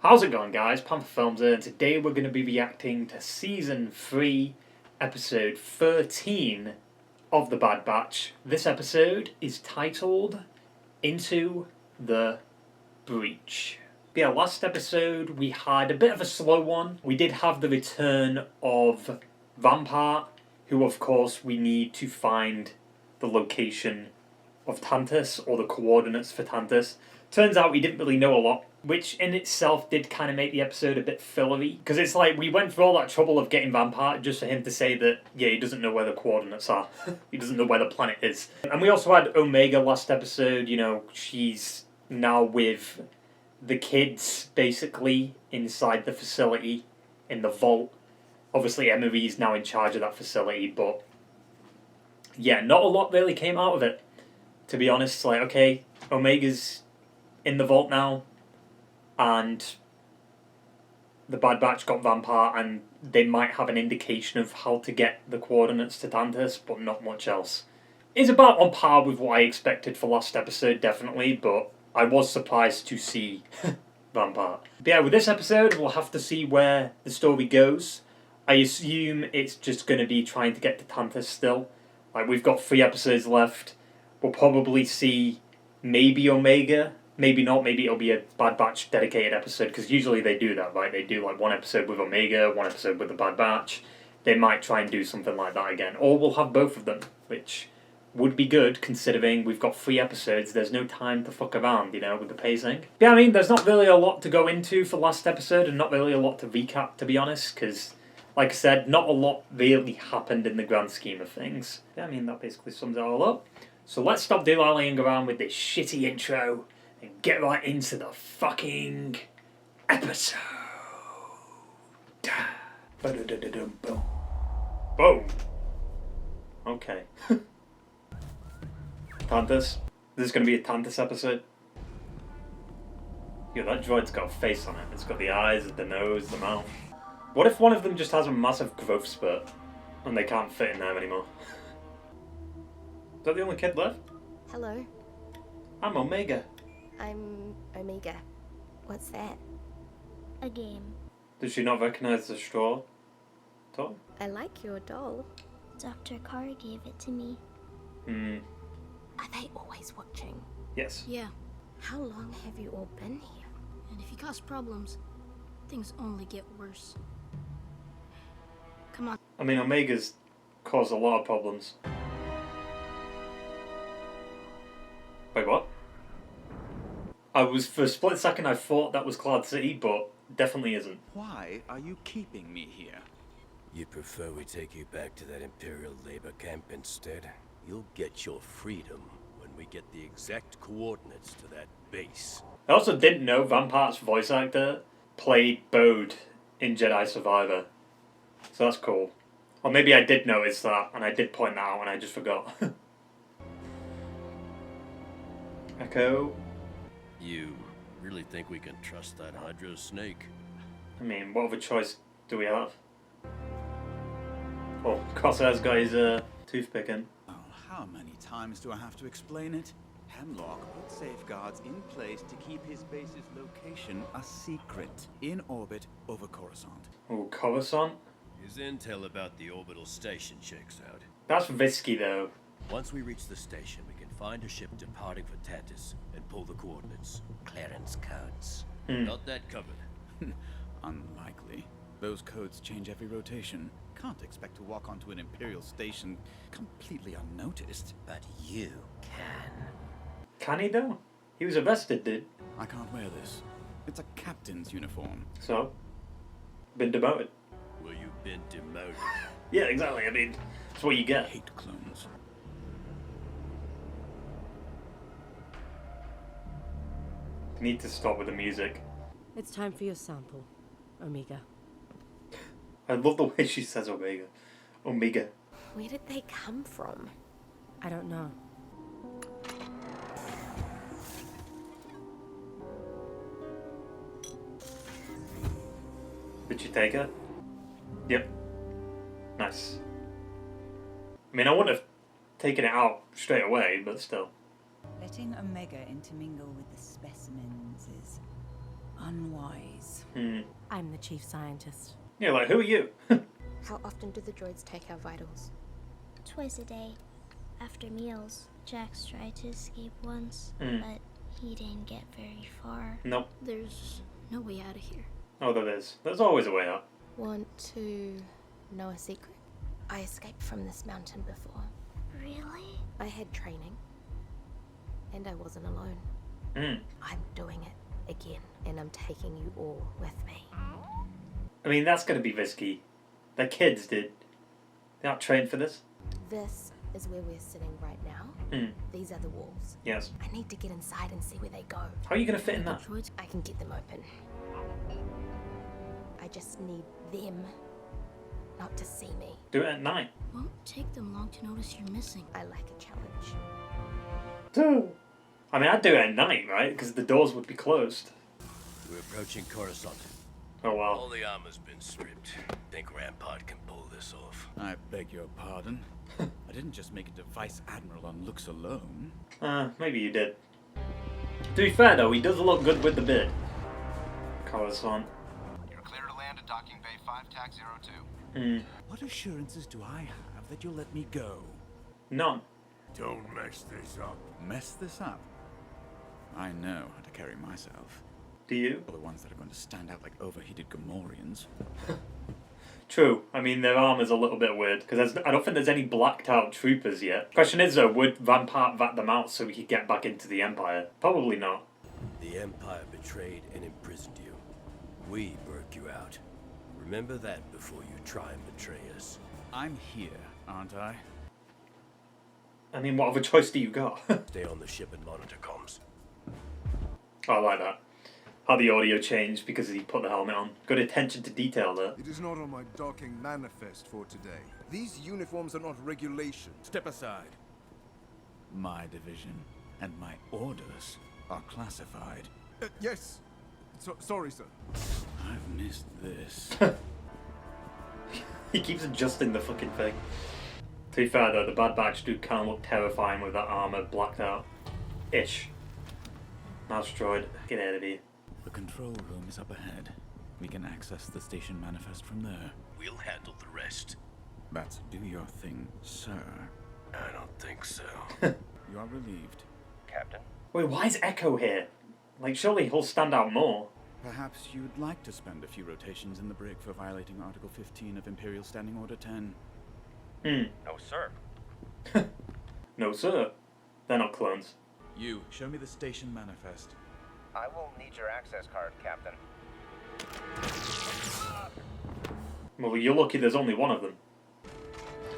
How's it going, guys? Panther Films here, and today we're going to be reacting to Season 3, Episode 13 of The Bad Batch. This episode is titled Into the Breach. Yeah, last episode we had a bit of a slow one. We did have the return of Vampire, who of course we need to find the location of Tantiss, or the coordinates for Tantiss. Turns out we didn't really know a lot, which in itself did kind of make the episode a bit fillery. Because it's like, we went through all that trouble of getting Vampire just for him to say that, yeah, he doesn't know where the coordinates are. He doesn't know where the planet is. And we also had Omega last episode, you know, she's now with the kids, basically, inside the facility, in the vault. Obviously, Emery's now in charge of that facility, but yeah, not a lot really came out of it. To be honest, like, okay, Omega's in the vault now, and the Bad Batch got Vampire, and they might have an indication of how to get the coordinates to Tantiss, but not much else. It's about on par with what I expected for last episode, definitely, but I was surprised to see Vampire. But yeah, with this episode, we'll have to see where the story goes. I assume it's just going to be trying to get to Tantiss still. Like, we've got 3 episodes left. We'll probably see maybe Omega, maybe not, maybe it'll be a Bad Batch dedicated episode, because usually they do that, right? They do like one episode with Omega, one episode with the Bad Batch. They might try and do something like that again. Or we'll have both of them, which would be good, considering we've got 3 episodes. There's no time to fuck around, you know, with the pacing. Yeah, I mean, there's not really a lot to go into for last episode, and not really a lot to recap, to be honest, because, like I said, not a lot really happened in the grand scheme of things. Yeah, I mean, that basically sums it all up. So let's stop dilly-dallying around with this shitty intro and get right into the fucking episode. Boom. Okay. Tantiss. This is going to be a Tantiss episode. Yeah, that droid's got a face on it. It's got the eyes, the nose, the mouth. What if one of them just has a massive growth spurt and they can't fit in there anymore? Is that the only kid left? Hello. I'm Omega. I'm Omega. What's that? A game. Did she not recognize the straw doll? I like your doll. Dr. Carr gave it to me. Are they always watching? Yes. Yeah, How long have you all been here? and if you cause problems, things only get worse. Come on. I mean, Omega's caused a lot of problems. Wait, what? For a split second, I thought that was Cloud City, but definitely isn't. Why are you keeping me here? You prefer we take you back to that Imperial labor camp instead? You'll get your freedom when we get the exact coordinates to that base. I also didn't know Vampire's voice actor played Bode in Jedi Survivor. So that's cool. Or maybe I did notice that, and I did point that out, and I just forgot. Echo. You really think we can trust that Hydra snake? I mean, what other choice do we have? Well, Crosshair's got his toothpick in. Oh, how many times do I have to explain it? Hemlock put safeguards in place to keep his base's location a secret. In orbit over Coruscant. Oh, Coruscant? His intel about the orbital station checks out. That's risky, though. Once we reach the station, we can find a ship departing for Tantiss and pull the coordinates. Clearance codes. Got that covered. Unlikely. Those codes change every rotation. Can't expect to walk onto an Imperial station completely unnoticed. But you can. Can he, though? He was arrested, dude. I can't wear this. It's a captain's uniform. So? Been demoted. Well, you've been demoted. Yeah, exactly. I mean, that's what you I get. hate clones. Need to stop with the music. It's time for your sample, Omega. I love the way she says Omega. Omega. Where did they come from? I don't know. Did you take her? Yep. Nice. I mean, I wouldn't have taken it out straight away, but still. Letting Omega intermingle with the specimens is unwise. I'm the chief scientist. Yeah, like, who are you? How often do the droids take our vitals? Twice a day. After meals, Jax tried to escape once, but he didn't get very far. Nope. There's no way out of here. Oh, there is. There's always a way out. Want to know a secret? I escaped from this mountain before. Really? I had training, and I wasn't alone. I'm doing it again, and I'm taking you all with me. I mean, that's going to be risky. The kids did. They're not trained for this. This is where we're sitting right now. These are the walls. Yes. I need to get inside and see where they go. How are you going to fit in The that? droids. I can get them open. I just need them not to see me. Do it at night. Won't take them long to notice you're missing. I like a challenge. I mean, I'd do it at night, right? Because the doors would be closed. We're approaching Coruscant. Oh, All wow. the armor's been stripped. Think Rampart can pull this off. I beg your pardon. I didn't just make it to Vice Admiral on looks alone. Maybe you did. To be fair, though, he does look good with the beard. Coruscant. You're clear to land at Docking Bay 5 TAC 02. What assurances do I have that you'll let me go? None. Don't mess this up. Mess this up? I know how to carry myself. Do you? Or the ones that are going to stand out like overheated Gamorreans. True. I mean, their armor's a little bit weird, because I don't think there's any blacked out troopers yet. Question is, though, would Rampart vat them out so we could get back into the Empire? Probably not. The Empire betrayed and imprisoned you. We broke you out. Remember that before you try and betray us. I'm here, aren't I? I mean, what other choice do you got? Stay on the ship and monitor comms. Oh, I like that. How the audio changed because he put the helmet on. Good attention to detail there. It is not on my docking manifest for today. These uniforms are not regulations. Step aside. My division and my orders are classified. Yes. Sorry, sir. I've missed this. He keeps adjusting the fucking thing. To be fair though, the Bad Batch do kind of look terrifying with that armor blacked out. Ish. Mouse droid, get out of here. The control room is up ahead. We can access the station manifest from there. We'll handle the rest. That's do your thing, sir. I don't think so. You are relieved. Captain? Wait, why is Echo here? Like, surely he'll stand out more. Perhaps you'd like to spend a few rotations in the brig for violating Article 15 of Imperial Standing Order 10. No, sir. No, sir. They're not clones. You, show me the station manifest. I will need your access card, Captain. Well, you're lucky there's only one of them.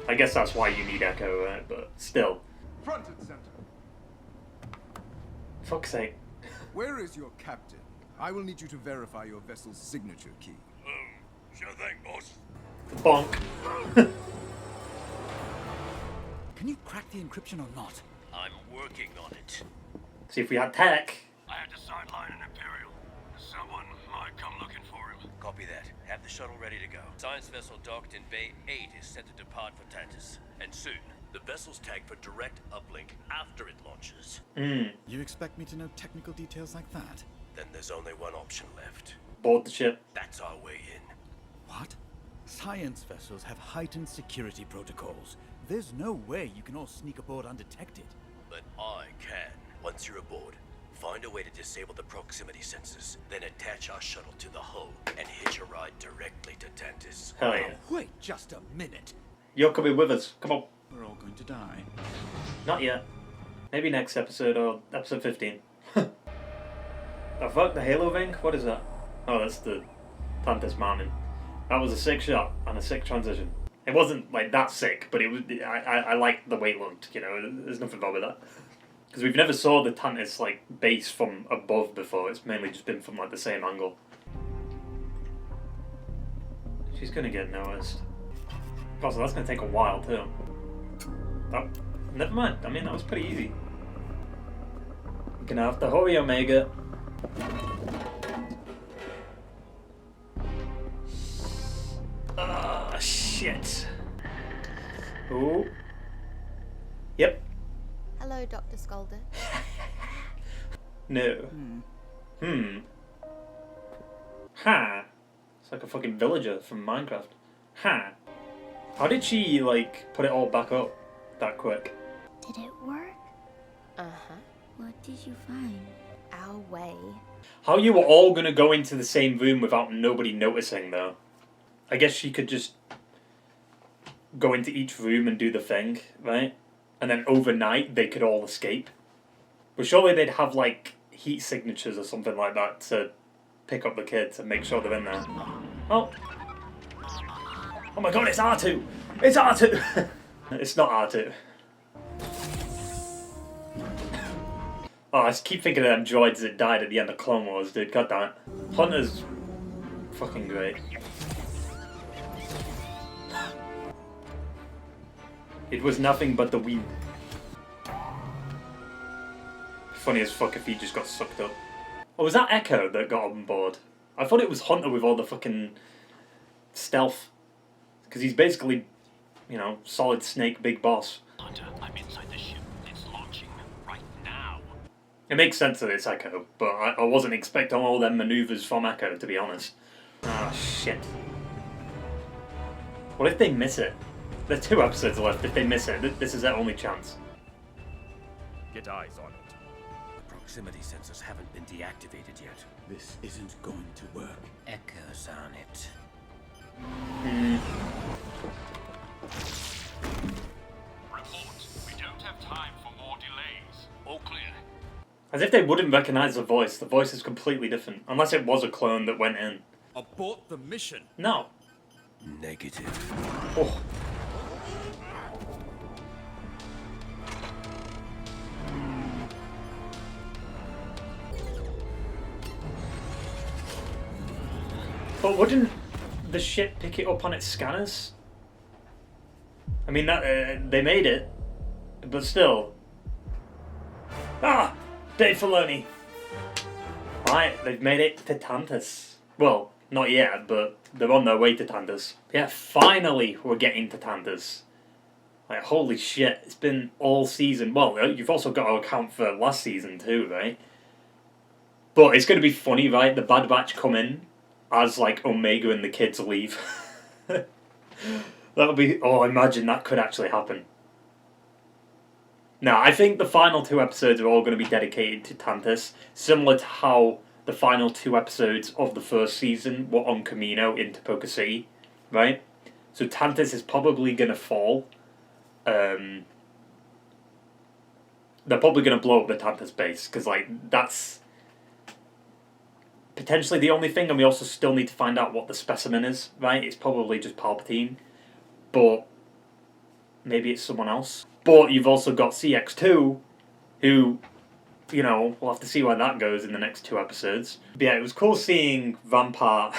I guess that's why you need Echo, right? But still. Front and center. Fuck's sake. Where is your captain? I will need you to verify your vessel's signature key. Sure thing, boss. Bonk. Can you crack the encryption or not? I'm working on it. See, if we had tech. I had to sideline an Imperial. Someone might come looking for him. Copy that. Have the shuttle ready to go. Science vessel docked in Bay 8 is set to depart for Tantiss. And soon, the vessel's tagged for direct uplink after it launches. You expect me to know technical details like that? Then there's only one option left. Board the ship. That's our way in. What? Science vessels have heightened security protocols. There's no way you can all sneak aboard undetected. But I can. Once you're aboard, find a way to disable the proximity sensors, then attach our shuttle to the hull and hitch a ride directly to Tantiss. Hell yeah. Wait just a minute. You're coming with us. Come on. We're all going to die. Not yet. Maybe next episode or episode 15. Oh fuck, the Halo ring? What is that? Oh, that's the Tantiss Mountain. That was a sick shot and a sick transition. It wasn't like that sick, but it was. I liked the way it looked. You know, there's nothing wrong with that. Because we've never saw the Tantiss like base from above before. It's mainly just been from like the same angle. She's gonna get noticed. Also, that's gonna take a while too. Oh, never mind. I mean, that was pretty easy. We're gonna have to hurry, Omega. Ah, shit. Oh. Yep. Hello, Dr. Scolder. No. Ha! It's like a fucking villager from Minecraft. Ha! How did she, like, put it all back up that quick? Did it work? Uh-huh. What did you find? Our way. How you were all gonna go into the same room without nobody noticing, though? I guess she could just go into each room and do the thing, right? And then overnight they could all escape. But surely they'd have, like, heat signatures or something like that to pick up the kids and make sure they're in there. Oh. Oh my god, it's R2! It's R2! It's not R2. Oh, I just keep thinking of them droids that died at the end of Clone Wars, dude. God damn it. Hunter's fucking great. It was nothing but the wheel. Funny as fuck if he just got sucked up. Oh, was that Echo that got on board? I thought it was Hunter with all the fucking stealth. Because he's basically, you know, Solid Snake Big Boss. Hunter, I'm inside the ship. It's launching right now. It makes sense that it's Echo, but I wasn't expecting all them maneuvers from Echo, to be honest. Ah, shit. What if they miss it? There's 2 episodes left. If they miss it, this is their only chance. Get eyes on it. The proximity sensors haven't been deactivated yet. This isn't going to work. Echo's on it. Report. We don't have time for more delays. All clear. As if they wouldn't recognise the voice. The voice is completely different. Unless it was a clone that went in. Abort the mission. No. Negative. Oh. But wouldn't the ship pick it up on its scanners? I mean, that they made it, but still. Ah! Dave Filoni! Right, they've made it to Tantiss. Well, not yet, but they're on their way to Tantiss. Yeah, finally we're getting to Tantiss. Like, holy shit, it's been all season. Well, you've also got to account for last season too, right? But it's going to be funny, right? The Bad Batch come in as, like, Omega and the kids leave. That'll be... Oh, imagine that could actually happen. Now, I think the final 2 episodes are all going to be dedicated to Tantiss, similar to how the final 2 episodes of the first season were on Camino into Poker City, right? So Tantiss is probably going to fall. They're probably going to blow up the Tantiss base, because, like, that's potentially the only thing, and we also still need to find out what the specimen is, right? It's probably just Palpatine, but maybe it's someone else. But you've also got CX2, who, you know, we'll have to see where that goes in the next 2 episodes. But yeah, it was cool seeing Vampire,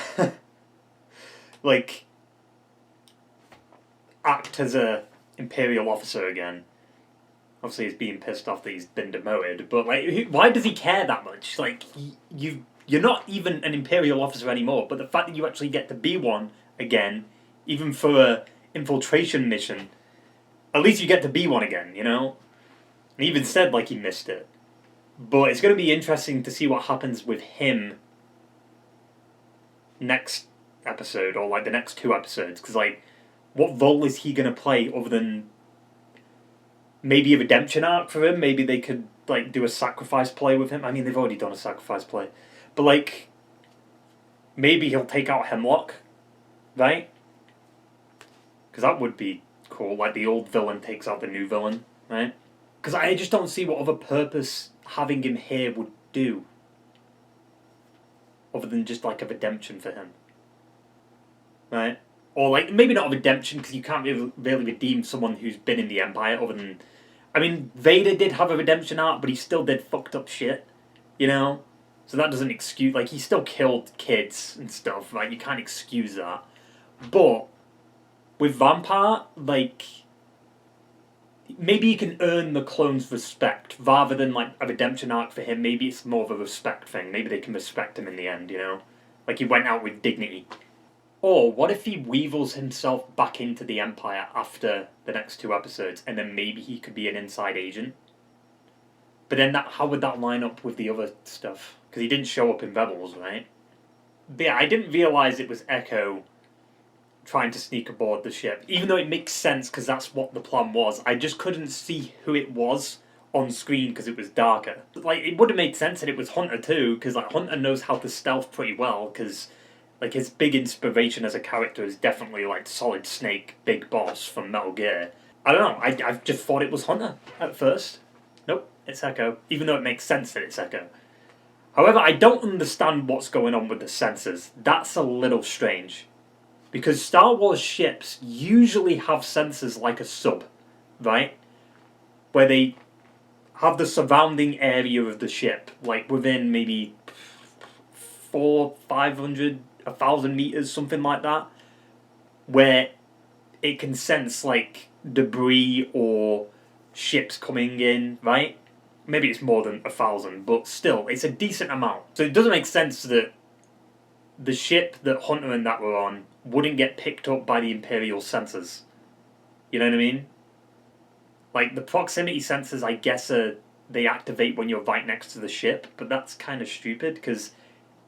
like, act as a Imperial officer again. Obviously he's being pissed off that he's been demoted, but, like, why does he care that much? Like, you're not even an Imperial officer anymore, but the fact that you actually get to be one again, even for a infiltration mission, at least you get to be one again, you know? And he even said, like, he missed it. But it's going to be interesting to see what happens with him next episode, or, like, the next 2 episodes, because, like, what role is he going to play other than maybe a redemption arc for him? Maybe they could, like, do a sacrifice play with him. I mean, they've already done a sacrifice play. But, like, maybe he'll take out Hemlock, right? Because that would be cool. Like, the old villain takes out the new villain, right? Because I just don't see what other purpose having him here would do. Other than just, like, a redemption for him. Right? Or, like, maybe not a redemption, because you can't really redeem someone who's been in the Empire, other than... I mean, Vader did have a redemption arc, but he still did fucked up shit, you know? So that doesn't excuse... Like, he still killed kids and stuff, right? You can't excuse that. But with Vampire, like, maybe you can earn the clone's respect, rather than, like, a redemption arc for him. Maybe it's more of a respect thing. Maybe they can respect him in the end, you know? Like, he went out with dignity. Or what if he weevils himself back into the Empire after the next 2 episodes, and then maybe he could be an inside agent? But then how would that line up with the other stuff? Because he didn't show up in Rebels, right? But yeah, I didn't realise it was Echo trying to sneak aboard the ship. Even though it makes sense because that's what the plan was. I just couldn't see who it was on screen because it was darker. Like, it would have made sense that it was Hunter too, because like Hunter knows how to stealth pretty well, because like his big inspiration as a character is definitely like Solid Snake, Big Boss from Metal Gear. I don't know, I just thought it was Hunter at first. Nope, it's Echo, even though it makes sense that it's Echo. However, I don't understand what's going on with the sensors. That's a little strange. Because Star Wars ships usually have sensors like a sub, right? Where they have the surrounding area of the ship, like within maybe 400, 500, 1,000 meters, something like that, where it can sense like debris or ships coming in, right? Maybe it's more than 1,000, but still, it's a decent amount. So it doesn't make sense that the ship that Hunter and that were on wouldn't get picked up by the Imperial sensors. You know what I mean? Like, the proximity sensors, I guess, they activate when you're right next to the ship, but that's kind of stupid, because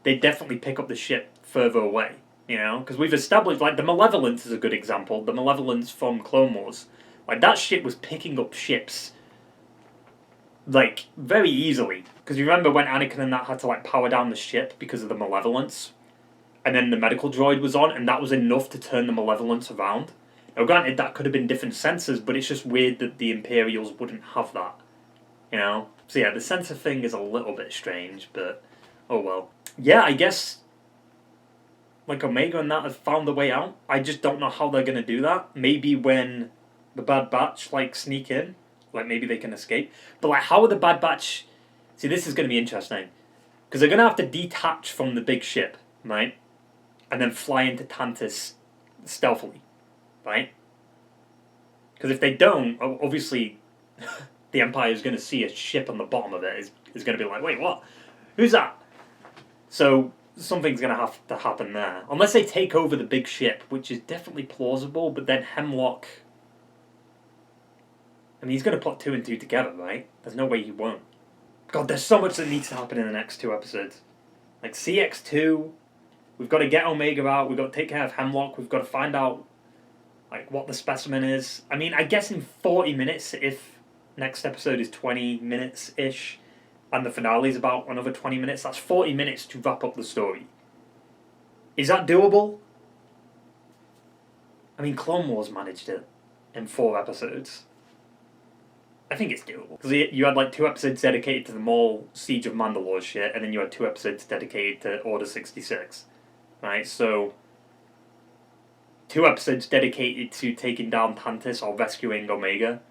they definitely pick up the ship further away, you know? Because we've established, like, the Malevolence is a good example. The Malevolence from Clone Wars. Like, that ship was picking up ships, like, very easily. Because you remember when Anakin and that had to, like, power down the ship because of the Malevolence? And then the medical droid was on, and that was enough to turn the Malevolence around. Now, granted, that could have been different sensors, but it's just weird that the Imperials wouldn't have that, you know? So yeah, the sensor thing is a little bit strange, but oh well. Yeah, I guess, like, Omega and that have found a way out. I just don't know how they're going to do that. Maybe when the Bad Batch, like, sneak in, like, maybe they can escape. But, like, how are the Bad Batch... See, this is going to be interesting. Because they're going to have to detach from the big ship, right? And then fly into Tantiss stealthily, right? Because if they don't, obviously the Empire is going to see a ship on the bottom of it. Is going to be like, wait, what? Who's that? So something's going to have to happen there. Unless they take over the big ship, which is definitely plausible, but then Hemlock... I mean, he's going to put 2 and 2 together, right? There's no way he won't. God, there's so much that needs to happen in the next 2 episodes. Like, CX2... We've got to get Omega out, we've got to take care of Hemlock, we've got to find out like what the specimen is. I mean, I guess in 40 minutes, if next episode is 20 minutes-ish, and the finale is about another 20 minutes, that's 40 minutes to wrap up the story. Is that doable? I mean, Clone Wars managed it in 4 episodes. I think it's doable. Because you had like 2 episodes dedicated to the Maul Siege of Mandalore shit, and then you had 2 episodes dedicated to Order 66. Right, so 2 episodes dedicated to taking down Tantiss or rescuing Omega.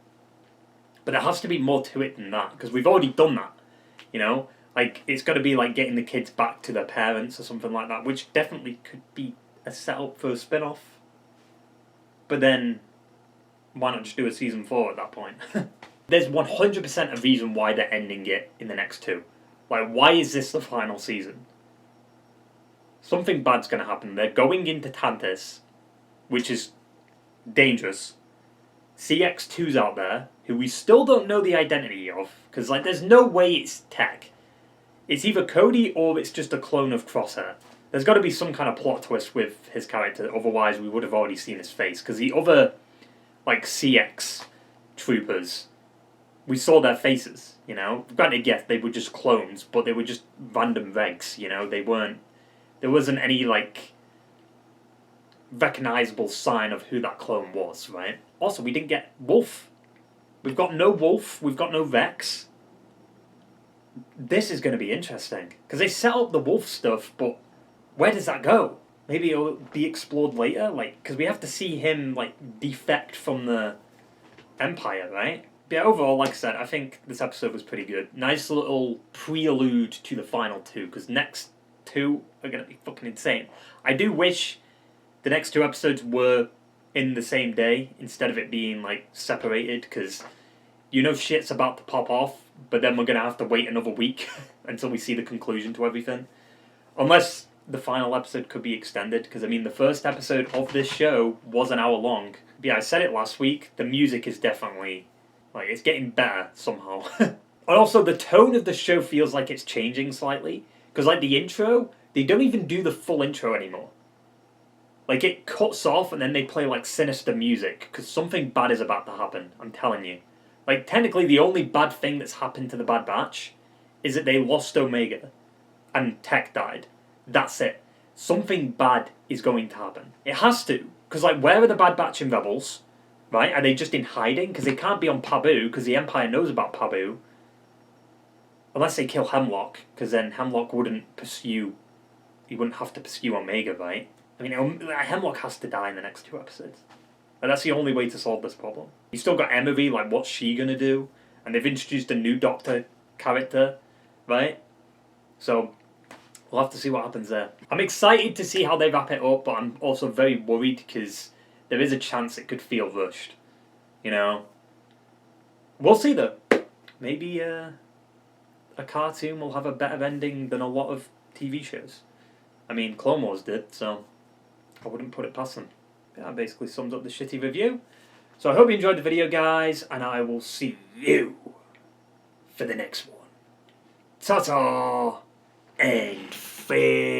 But there has to be more to it than that, because we've already done that, you know? Like, it's got to be like getting the kids back to their parents or something like that, which definitely could be a setup for a spin-off. But then, why not just do a season 4 at that point? There's 100% a reason why they're ending it in the next 2. Like, why is this the final season? Something bad's going to happen. They're going into Tantiss, which is dangerous. CX2's out there, who we still don't know the identity of, because like there's no way it's Tech. It's either Cody or it's just a clone of Crosshair. There's got to be some kind of plot twist with his character, otherwise we would have already seen his face, because the other like CX troopers, we saw their faces, you know? Granted, yes, they were just clones, but they were just random regs, you know? They weren't... There wasn't any, like, recognizable sign of who that clone was, right? Also, we didn't get Wolf. We've got no Wolf. We've got no Vex. This is going to be interesting. Because they set up the Wolf stuff, but where does that go? Maybe it'll be explored later? Like, because we have to see him, like, defect from the Empire, right? But yeah, overall, like I said, I think this episode was pretty good. Nice little prelude to the final 2, because next 2 are going to be fucking insane. I do wish the next 2 episodes were in the same day instead of it being like separated, because you know shit's about to pop off, but then we're going to have to wait another week until we see the conclusion to everything. Unless the final episode could be extended, because I mean the first episode of this show was an hour long. But yeah, I said it last week, the music is definitely, like, it's getting better somehow. And also the tone of the show feels like it's changing slightly. Because, like, the intro they don't even do the full intro anymore. Like, it cuts off and then they play, like, sinister music, because something bad is about to happen, I'm telling you. Like, technically, the only bad thing that's happened to the Bad Batch is that they lost Omega and Tech died. That's it. Something bad is going to happen. It has to. Because, like, where are the Bad Batch and Rebels? Right? Are they just in hiding? Because they can't be on Pabu, because the Empire knows about Pabu. Unless they kill Hemlock, because then Hemlock wouldn't pursue... He wouldn't have to pursue Omega, right? I mean, Hemlock has to die in the next 2 episodes. And that's the only way to solve this problem. You still got Emery, like, what's she gonna do? And they've introduced a new Doctor character, right? So, we'll have to see what happens there. I'm excited to see how they wrap it up, but I'm also very worried because there is a chance it could feel rushed. You know? We'll see, though. Maybe a cartoon will have a better ending than a lot of TV shows. I mean, Clone Wars did, so I wouldn't put it past them. That basically sums up the shitty review. So I hope you enjoyed the video, guys, and I will see you for the next one. Ta-ta and farewell.